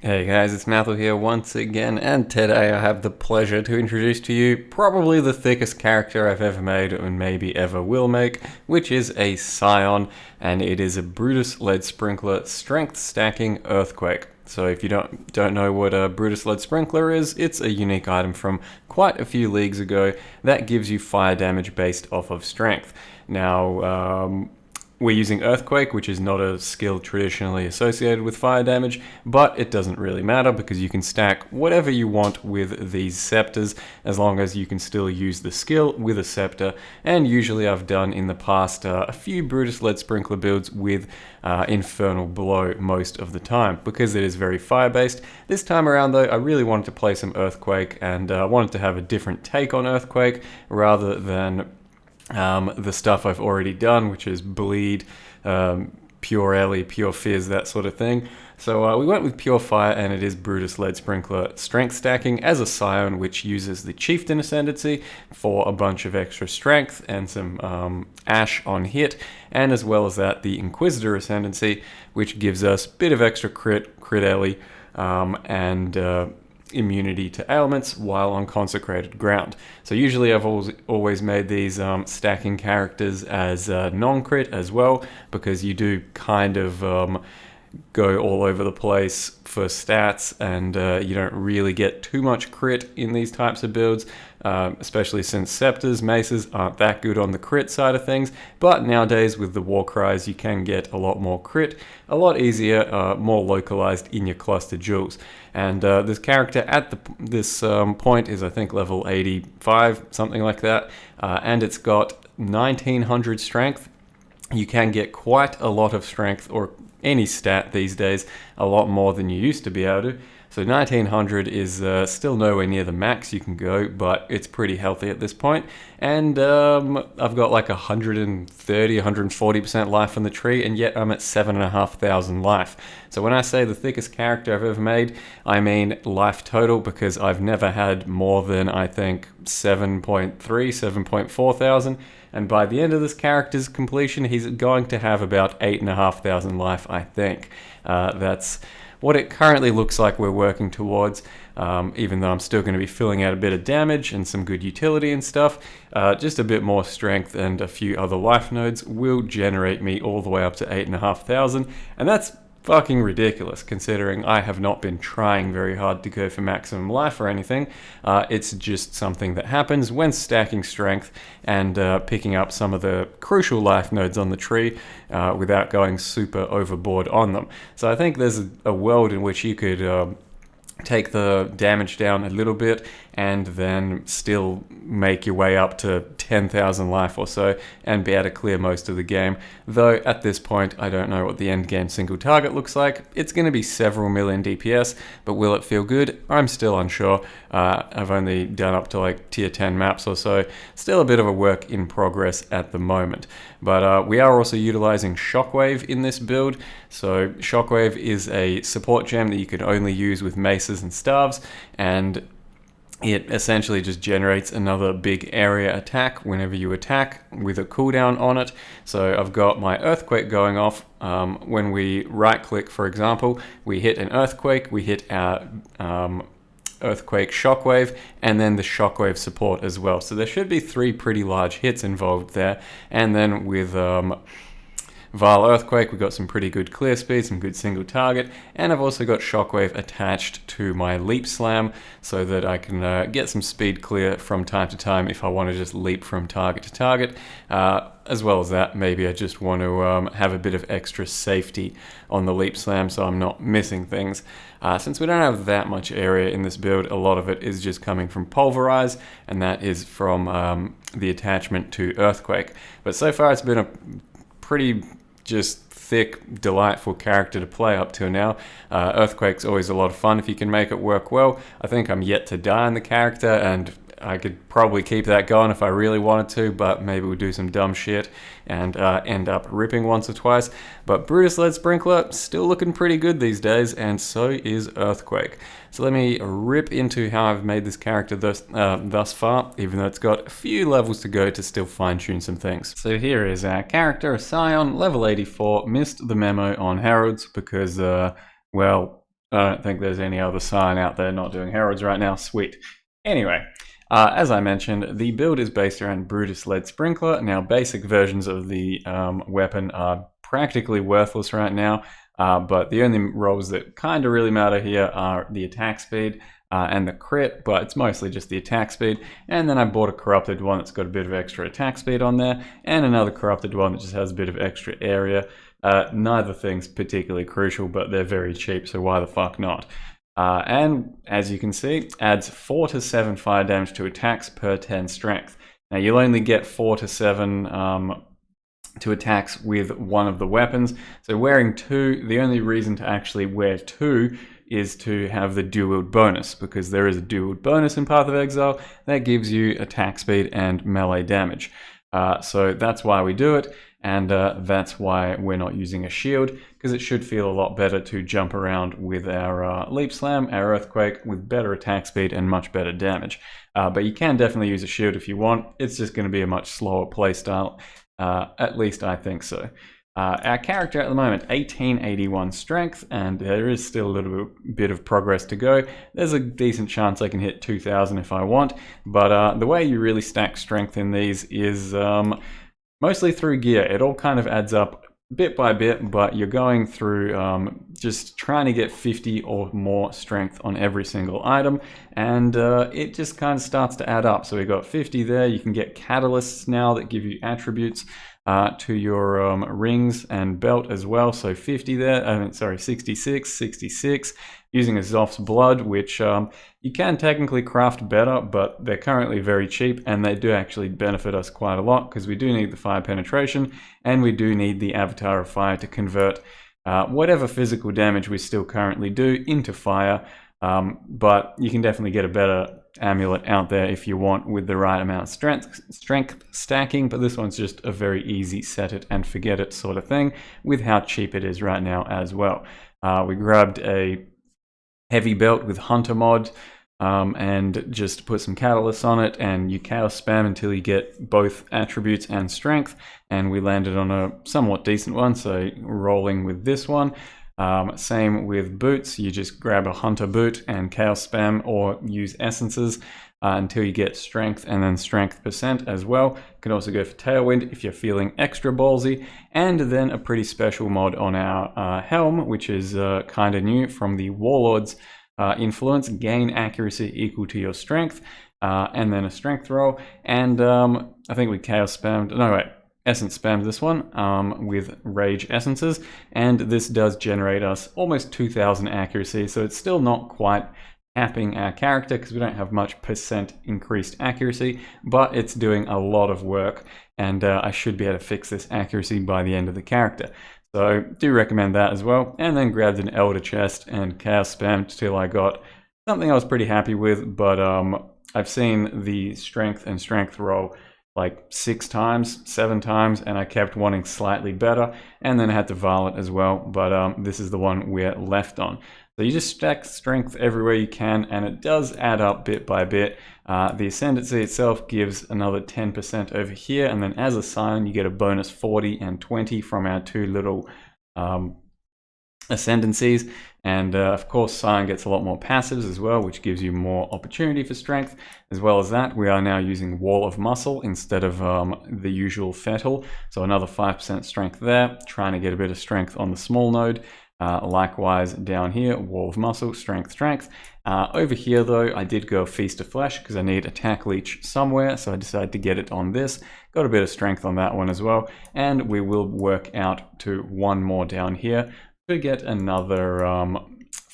Hey guys, it's Mathel here once again, and today I have the pleasure to introduce to you probably the thickest character I've ever made and maybe ever will make, which is a Scion, and it is a Brutus lead sprinkler strength stacking earthquake. So if you don't know what a Brutus lead sprinkler is, it's a unique item from quite a few leagues ago that gives you fire damage based off of strength. Now, we're using Earthquake, which is not a skill traditionally associated with fire damage, but it doesn't really matter because you can stack whatever you want with these scepters as long as you can still use the skill with a scepter. And usually I've done in the past a few Brutus Lead Sprinkler builds with Infernal Blow most of the time because it is very fire based. This time around though, I really wanted to play some Earthquake and wanted to have a different take on Earthquake rather than the stuff I've already done, which is bleed, pure Ellie, pure fizz, that sort of thing. So we went with pure fire, and it is Brutus lead sprinkler strength stacking as a Scion, which uses the chieftain ascendancy for a bunch of extra strength and some ash on hit, and as well as that the inquisitor ascendancy, which gives us a bit of extra crit Ellie, and immunity to ailments while on consecrated ground. So usually I've always made these stacking characters as non-crit as well, because you do kind of go all over the place for stats, and you don't really get too much crit in these types of builds, especially since scepters, maces aren't that good on the crit side of things. But nowadays with the war cries, you can get a lot more crit, a lot easier, more localized in your cluster jewels. And this character at this point is, I think, level 85, something like that, and it's got 1900 strength. You can get quite a lot of strength, or any stat these days, a lot more than you used to be able to. So 1900 is still nowhere near the max you can go, but it's pretty healthy at this point. And I've got like 130, 140% life on the tree, and yet I'm at 7,500 life. So when I say the thickest character I've ever made, I mean life total, because I've never had more than, I think, 7.3, 7.4 thousand. And by the end of this character's completion, he's going to have about 8,500 life, I think. That's what it currently looks like we're working towards, even though I'm still going to be filling out a bit of damage and some good utility and stuff. Just a bit more strength and a few other life nodes will generate me all the way up to 8,500, and that's fucking ridiculous considering I have not been trying very hard to go for maximum life or anything. It's just something that happens when stacking strength and picking up some of the crucial life nodes on the tree without going super overboard on them. So I think there's a world in which you could take the damage down a little bit and then still make your way up to 10,000 life or so and be able to clear most of the game. Though at this point, I don't know what the end game single target looks like. It's going to be several million DPS, but will it feel good? I'm still unsure. I've only done up to like tier 10 maps or so. Still a bit of a work in progress at the moment. But we are also utilizing Shockwave in this build. So Shockwave is a support gem that you can only use with maces and staves, and it essentially just generates another big area attack whenever you attack with a cooldown on it. So I've got my Earthquake going off. When we right click, for example, we hit an Earthquake, we hit our Earthquake Shockwave, and then the Shockwave support as well. So there should be 3 pretty large hits involved there. And then with Vile Earthquake, we've got some pretty good clear speed, some good single target, and I've also got Shockwave attached to my Leap Slam so that I can get some speed clear from time to time if I want to just leap from target to target. As well as that, maybe I just want to have a bit of extra safety on the Leap Slam so I'm not missing things. Since we don't have that much area in this build, a lot of it is just coming from Pulverize, and that is from the attachment to Earthquake. But so far it's been a pretty just thick, delightful character to play up to now. Earthquake's always a lot of fun if you can make it work well. I think I'm yet to die in the character, and I could probably keep that going if I really wanted to, but maybe we'll do some dumb shit and end up ripping once or twice. But Brutus Lead Sprinkler, still looking pretty good these days, and so is Earthquake. So let me rip into how I've made this character thus far, even though it's got a few levels to go to still fine-tune some things. So here is our character, Scion, level 84, missed the memo on Heralds because, well, I don't think there's any other Scion out there not doing Heralds right now. Sweet. Anyway, as I mentioned, the build is based around Brutus Lead Sprinkler. Now, basic versions of the weapon are practically worthless right now, but the only rolls that kind of really matter here are the attack speed and the crit, but it's mostly just the attack speed. And then I bought a corrupted one that's got a bit of extra attack speed on there, and another corrupted one that just has a bit of extra area. Neither thing's particularly crucial, but they're very cheap, so why the fuck not? And as you can see, adds 4 to 7 fire damage to attacks per 10 strength. Now you'll only get 4 to 7 to attacks with one of the weapons. So wearing 2, the only reason to actually wear 2 is to have the dual wield bonus, because there is a dual wield bonus in Path of Exile that gives you attack speed and melee damage. So that's why we do it, and that's why we're not using a shield, because it should feel a lot better to jump around with our Leap Slam, our Earthquake, with better attack speed and much better damage. But you can definitely use a shield if you want. It's just going to be a much slower playstyle, at least I think so. Our character at the moment, 1881 strength, and there is still a little bit of progress to go. There's a decent chance I can hit 2000 if I want, but the way you really stack strength in these is mostly through gear. It all kind of adds up bit by bit, but you're going through just trying to get 50 or more strength on every single item, and it just kind of starts to add up. So we got 50 there. You can get catalysts now that give you attributes to your rings and belt as well. So 50 there, 66, using a Zoph's Blood, which you can technically craft better, but they're currently very cheap, and they do actually benefit us quite a lot, because we do need the fire penetration, and we do need the Avatar of Fire to convert whatever physical damage we still currently do into fire. But you can definitely get a better amulet out there if you want, with the right amount of strength stacking, but this one's just a very easy set it and forget it sort of thing, with how cheap it is right now as well. We grabbed a heavy belt with Hunter mod, and just put some catalysts on it, and you chaos spam until you get both attributes and strength, and we landed on a somewhat decent one, so rolling with this one. Same with boots, you just grab a hunter boot and chaos spam or use essences until you get strength, and then strength percent as well. You can also go for tailwind if you're feeling extra ballsy, and then a pretty special mod on our helm, which is kind of new from the Warlord's influence, gain accuracy equal to your strength, and then a strength roll, and I think we chaos spammed, no wait, essence spammed this one with rage essences, and this does generate us almost 2000 accuracy, so it's still not quite capping our character because we don't have much percent increased accuracy, but it's doing a lot of work, and I should be able to fix this accuracy by the end of the character. So do recommend that as well. And then grabbed an Elder Chest and chaos spammed till I got something I was pretty happy with, but I've seen the strength and strength roll like 6 times, 7 times, and I kept wanting slightly better, and then I had to varlet as well, but this is the one we're left on. So you just stack strength everywhere you can, and it does add up bit by bit. The Ascendancy itself gives another 10% over here, and then as a Scion you get a bonus 40 and 20 from our 2 little Ascendancies, and of course Scion gets a lot more passives as well, which gives you more opportunity for strength. As well as that, we are now using Wall of Muscle instead of the usual Fettle, so another 5% strength there, trying to get a bit of strength on the small node. Likewise down here, Wall of Muscle, strength. Over here though, I did go Feast of Flesh because I need attack leech somewhere, so I decided to get it on this. Got a bit of strength on that one as well, and we will work out to one more down here to get another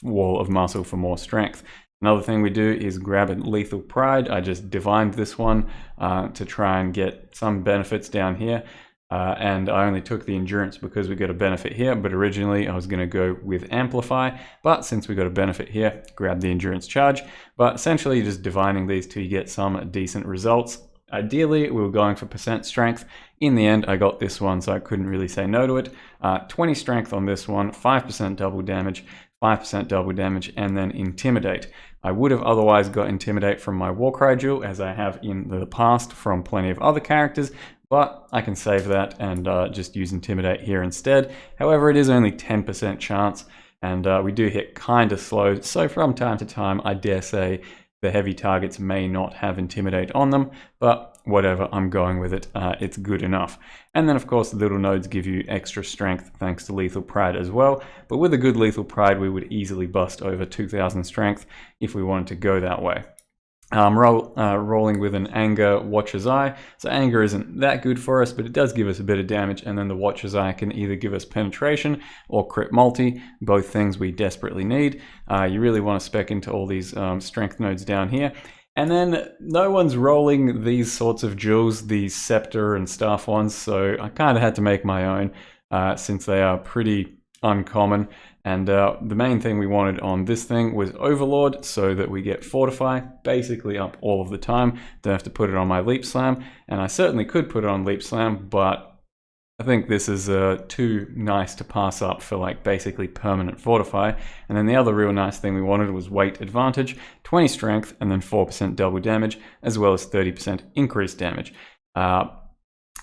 Wall of Muscle for more strength. Another thing we do is grab a Lethal Pride. I just divined this one to try and get some benefits down here. And I only took the endurance because we got a benefit here, but originally I was going to go with Amplify, but since we got a benefit here, grab the endurance charge. But essentially just divining these till you get some decent results. Ideally, we were going for percent strength. In the end, I got this one, so I couldn't really say no to it. 20 strength on this one, 5% double damage, 5% double damage, and then Intimidate. I would have otherwise got Intimidate from my Warcry Jewel, as I have in the past from plenty of other characters, but I can save that and just use Intimidate here instead. However, it is only 10% chance, and we do hit kind of slow, so from time to time I dare say the heavy targets may not have Intimidate on them, but whatever, I'm going with it. It's good enough. And then of course the little nodes give you extra strength thanks to Lethal Pride as well, but with a good Lethal Pride we would easily bust over 2000 strength if we wanted to go that way. Rolling with an Anger Watcher's Eye. So Anger isn't that good for us, but it does give us a bit of damage, and then the Watcher's Eye can either give us penetration or crit multi, both things we desperately need. You really want to spec into all these strength nodes down here. And then no one's rolling these sorts of jewels, these Scepter and Staff ones, so I kind of had to make my own since they are pretty uncommon. And the main thing we wanted on this thing was Overlord, so that we get Fortify basically up all of the time. Don't have to put it on my Leap Slam, and I certainly could put it on Leap Slam, but I think this is too nice to pass up for like basically permanent Fortify. And then the other real nice thing we wanted was Weight Advantage, 20 Strength, and then 4% double damage, as well as 30% increased damage.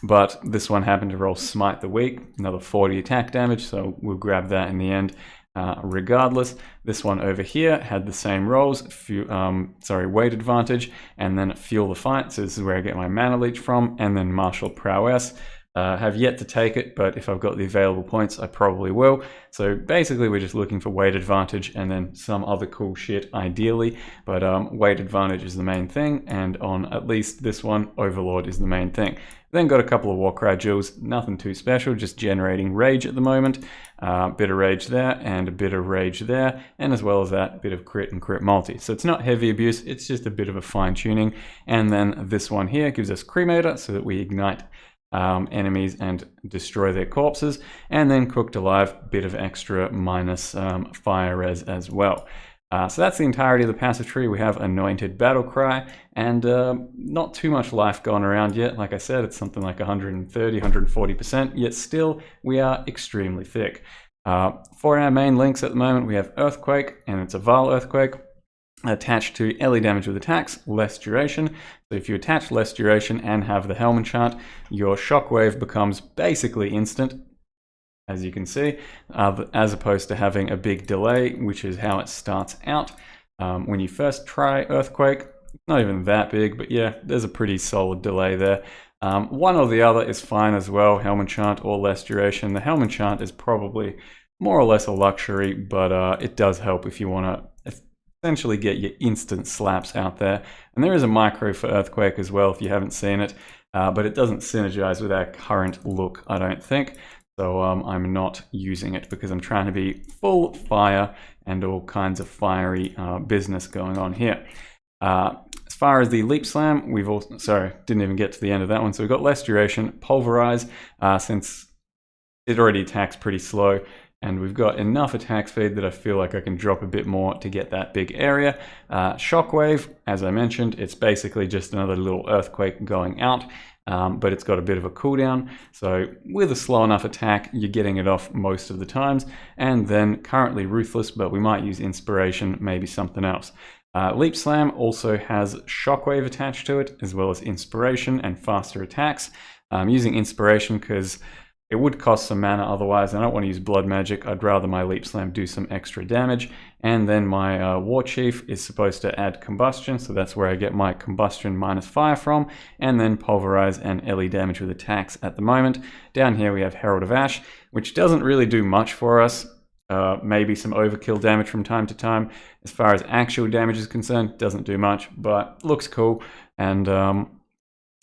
But this one happened to roll Smite the Weak, another 40 attack damage, so we'll grab that in the end regardless. This one over here had the same rolls, Weight Advantage, and then Fuel the Fight, so this is where I get my Mana Leech from, and then Martial Prowess. Have yet to take it, but if I've got the available points, I probably will. So basically we're just looking for Weight Advantage and then some other cool shit ideally, but Weight Advantage is the main thing, and on at least this one, Overlord is the main thing. Then got a couple of Warcry jewels, nothing too special, just generating rage at the moment. Bit of rage there and a bit of rage there, and as well as that, bit of crit and crit multi. So it's not heavy abuse, it's just a bit of a fine tuning. And then this one here gives us Cremator so that we ignite enemies and destroy their corpses, and then Cooked Alive, bit of extra minus fire res as well. So that's the entirety of the passive tree. We have Anointed Battlecry, and not too much life gone around yet. Like I said, it's something like 130, 140%, yet still we are extremely thick. For our main links at the moment, we have Earthquake, and it's a Vile Earthquake, attached to LE damage with attacks, less duration. So if you attach less duration and have the Helm enchant, your Shockwave becomes basically instant, as you can see, as opposed to having a big delay, which is how it starts out. When you first try Earthquake, it's not even that big, but yeah, there's a pretty solid delay there. One or the other is fine as well, Helm enchant or less duration. The Helm enchant is probably more or less a luxury, but it does help if you want to essentially get your instant slaps out there. And there is a micro for Earthquake as well if you haven't seen it, but it doesn't synergize with our current look, I don't think. So I'm not using it because I'm trying to be full fire and all kinds of fiery business going on here. As far as the Leap Slam, we've also, sorry, didn't even get to the end of that one. So we've got less duration, Pulverize, since it already attacks pretty slow. And we've got enough attack speed that I feel like I can drop a bit more to get that big area. Shockwave, as I mentioned, it's basically just another little earthquake going out, but it's got a bit of a cooldown. So with a slow enough attack, you're getting it off most of the times. And then currently Ruthless, but we might use Inspiration, maybe something else. Leap Slam also has Shockwave attached to it, as well as Inspiration and faster attacks. I'm using Inspiration because it would cost some mana otherwise. I don't want to use blood magic. I'd rather my Leap Slam do some extra damage. And then my War Chief is supposed to add Combustion, so that's where I get my Combustion minus fire from. And then Pulverize and LE damage with attacks at the moment. Down here we have Herald of Ash, which doesn't really do much for us. Maybe some overkill damage from time to time. As far as actual damage is concerned, doesn't do much, but looks cool. And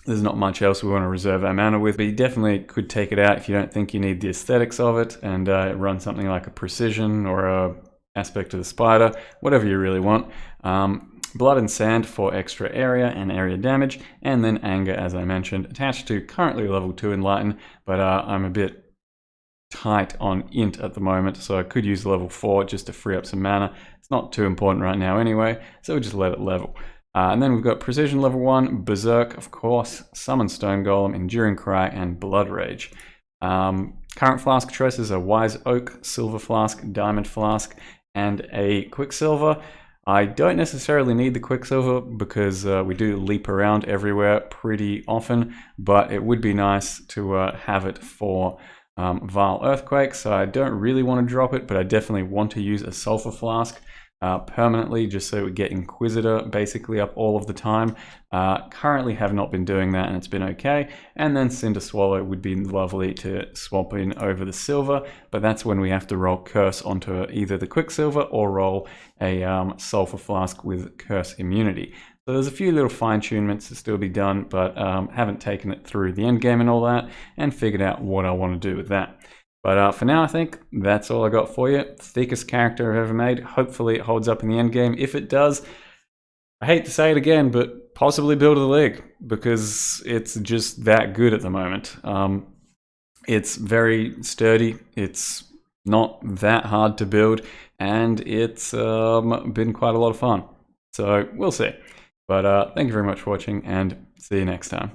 there's not much else we want to reserve our mana with, but you definitely could take it out if you don't think you need the aesthetics of it, and run something like a Precision or a Aspect of the Spider, whatever you really want. Blood and Sand for extra area and area damage, and then Anger, as I mentioned, attached to currently level 2 Enlighten, but I'm a bit tight on Int at the moment, so I could use level 4 just to free up some mana. It's not too important right now anyway, so we'll just let it level. And then we've got Precision level 1, Berserk, of course, Summon Stone Golem, Enduring Cry, and Blood Rage. Current flask choices are Wise Oak, Silver Flask, Diamond Flask, and a Quicksilver. I don't necessarily need the Quicksilver because we do leap around everywhere pretty often, but it would be nice to have it for Vile Earthquake, so I don't really want to drop it, but I definitely want to use a Sulfur Flask permanently, just so we get Inquisitor basically up all of the time. Currently have not been doing that, and it's been okay. And then Cinder Swallow would be lovely to swap in over the Silver, but that's when we have to roll Curse onto either the Quicksilver or roll a Sulfur Flask with Curse immunity. So there's a few little fine-tunements to still be done, but haven't taken it through the end game and all that, and figured out what I want to do with that. But for now, I think that's all I got for you. Thickest character I've ever made. Hopefully it holds up in the end game. If it does, I hate to say it again, but possibly build a league, because it's just that good at the moment. It's very sturdy. It's not that hard to build, and it's been quite a lot of fun. So we'll see. But thank you very much for watching, and see you next time.